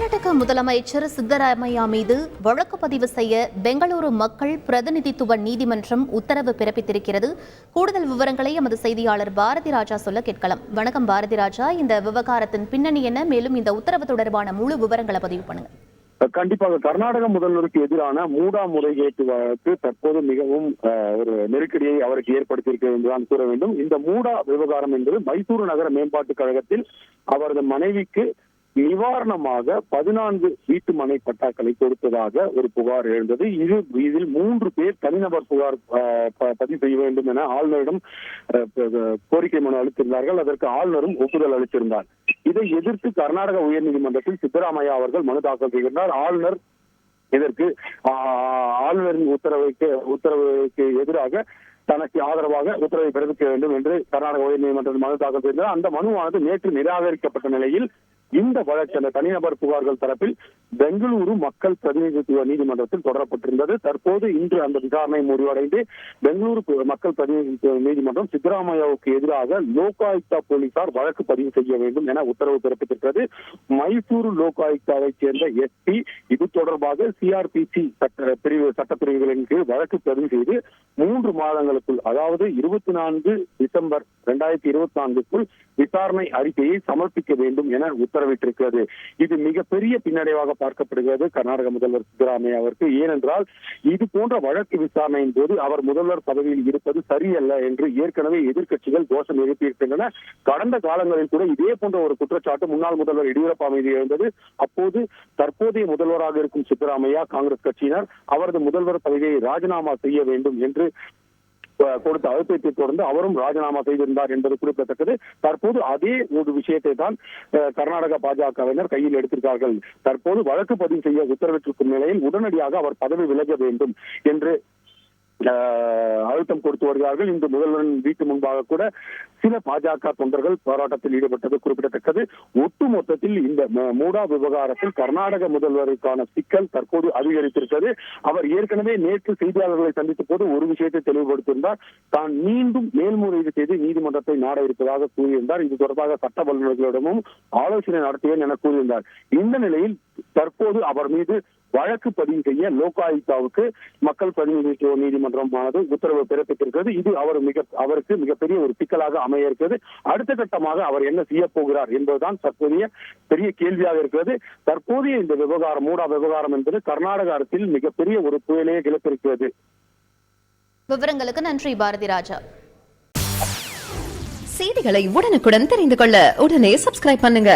கர்நாடக முதலமைச்சர் சித்தராமையா மீது வழக்கு பதிவு செய்ய பெங்களூரு மக்கள் பிரதிநிதித்துவ நீதிமன்றம் உத்தரவு பிறப்பித்திருக்கிறது. கூடுதல் விவரங்களை எமது செய்தியாளர் பாரதி ராஜா சொல்ல கேட்கலாம். வணக்கம் பாரதி ராஜா, இந்த விவகாரத்தின் பின்னணி என்ன? மேலும் இந்த உத்தரவு தொடர்பான முழு விவரங்களை பதிவு பண்ணுங்க. கண்டிப்பாக கர்நாடக முதல்வருக்கு எதிரான மூடா முறைகேட்டு வழக்கு தற்போது மிகவும் ஒரு நெருக்கடியை அவருக்கு ஏற்படுத்தியிருக்கிறது என்றுதான் கூற வேண்டும். இந்த மூடா விவகாரம் என்பது மைசூரு நகர மேம்பாட்டுக் கழகத்தில் அவரது மனைவிக்கு நிவாரணமாக 14 வீட்டு மனை பட்டாக்களை கொடுத்ததாக ஒரு புகார் எழுந்தது. இதில் 3 பேர் தனிநபர் புகார் பதிவு செய்ய வேண்டும் என ஆளுநரிடம் கோரிக்கை மனு அளித்திருந்தார்கள். அதற்கு ஆளுநரும் ஒப்புதல் அளித்திருந்தார். இதை எதிர்த்து கர்நாடக உயர்நீதிமன்றத்தில் சித்தராமையா அவர்கள் மனு தாக்கல் செய்கின்றார். ஆளுநர் இதற்கு ஆளுநரின் உத்தரவுக்கு எதிராக தனக்கு ஆதரவாக உத்தரவை பிறப்பிக்க வேண்டும் என்று கர்நாடக உயர்நீதிமன்றத்தில் மனு தாக்கல் செய்தார். அந்த மனுவானது நேற்று நிராகரிக்கப்பட்ட நிலையில் இந்த வழக்கு அந்த தனிநபர் புகார்கள் தரப்பில் பெங்களூரு மக்கள் பிரதிநிதித்துவ நீதிமன்றத்தில் தொடரப்பட்டிருந்தது. தற்போது இன்று அந்த விசாரணை முடிவடைந்து பெங்களூரு மக்கள் பிரதிநிதித்துவ நீதிமன்றம் சித்தராமையாவுக்கு எதிராக லோகாயுக்தா போலீசார் வழக்கு பதிவு செய்ய வேண்டும் என உத்தரவு பிறப்பித்திருக்கிறது. மைசூரு லோகாயுக்தாவை சேர்ந்த எஸ்பி இது தொடர்பாக சிஆர்பிசி சட்டப்பிரிவுகளின் கீழ் வழக்கு பதிவு செய்து 3 மாதங்களுக்குள், அதாவது 24 டிசம்பர் 2024க்குள் விசாரணை அறிக்கையை சமர்ப்பிக்க வேண்டும் என உத்தரவிட்டிருக்கிறது. இது மிகப்பெரிய பின்னடைவாக பார்க்கப்படுகிறது கர்நாடக முதல்வர் சித்தராமையா அவருக்கு. ஏனென்றால் இது போன்ற வழக்கு விசாரணையின் போது அவர் முதல்வர் பதவியில் இருப்பது சரியல்ல என்று ஏற்கனவே எதிர்க்கட்சிகள் கோஷம் எழுப்பியிருக்கின்றன. கடந்த காலங்களில் கூட இதே போன்ற ஒரு குற்றச்சாட்டு முன்னாள் முதல்வர் எடியூரப்பா மீது எழுந்தது. அப்போது தற்போதைய முதல்வராக இருக்கும் சித்தராமையா காங்கிரஸ் கட்சியினர் அவரது முதல்வர் பதவியை ராஜினாமா செய்ய வேண்டும் என்று கொடுத்த அழுத்தத்தை தொடர்ந்து அவரும் ராஜினாமா செய்திருந்தார் என்பது குறிப்பிடத்தக்கது. தற்போது அதே ஒரு விஷயத்தை தான் கர்நாடக பாஜகவினர் கையில் எடுத்திருக்கார்கள். தற்போது வழக்கு பதிவு செய்ய உத்தரவிட்டிருக்கும் நிலையில் உடனடியாக அவர் பதவி விலக வேண்டும் என்று அழுத்தம் கொடுத்து வருகிறார்கள். இன்று முதல்வரின் வீட்டு முன்பாக கூட சில பாஜக தொண்டர்கள் போராட்டத்தில் ஈடுபட்டது குறிப்பிடத்தக்கது. ஒட்டுமொத்தத்தில் இந்த மூடா விவகாரத்தில் கர்நாடக முதல்வருக்கான சிக்கல் தற்போது அதிகரித்திருக்கிறது. அவர் ஏற்கனவே நேற்று செய்தியாளர்களை சந்தித்த போது ஒரு விஷயத்தை தெளிவுபடுத்தியிருந்தார். தான் மீண்டும் மேல்முறையீடு செய்து நீதிமன்றத்தை நாட இருப்பதாக கூறியிருந்தார். இது தொடர்பாக சட்ட வல்லுநர்களிடமும் ஆலோசனை நடத்தியேன் என கூறியிருந்தார். இந்த நிலையில் தற்போது அவர் மீது வழக்கு பதிவு செய்ய லோகாயுக்தாவுக்கு மக்கள் பிரதிநிதித்துவ நீதிமன்றமானது உத்தரவு பிறப்பித்திருக்கிறது. இது அவருக்கு மிகப்பெரிய ஒரு சிக்கலாக அமைய இருக்கிறது. அடுத்த கட்டமாக அவர் என்ன செய்ய போகிறார் என்பதுதான் தற்போதைய பெரிய கேள்வியாக இருக்கிறது. தற்போதைய இந்த விவகாரம் மூடா விவகாரம் என்பது கர்நாடக அரசில் மிகப்பெரிய ஒரு புயலையே கிளப்பிருக்கிறது. விவரங்களுக்கு நன்றி பாரதி ராஜா. செய்திகளை உடனுக்குடன் தெரிந்து கொள்ள உடனே சப்ஸ்கிரைப் பண்ணுங்க.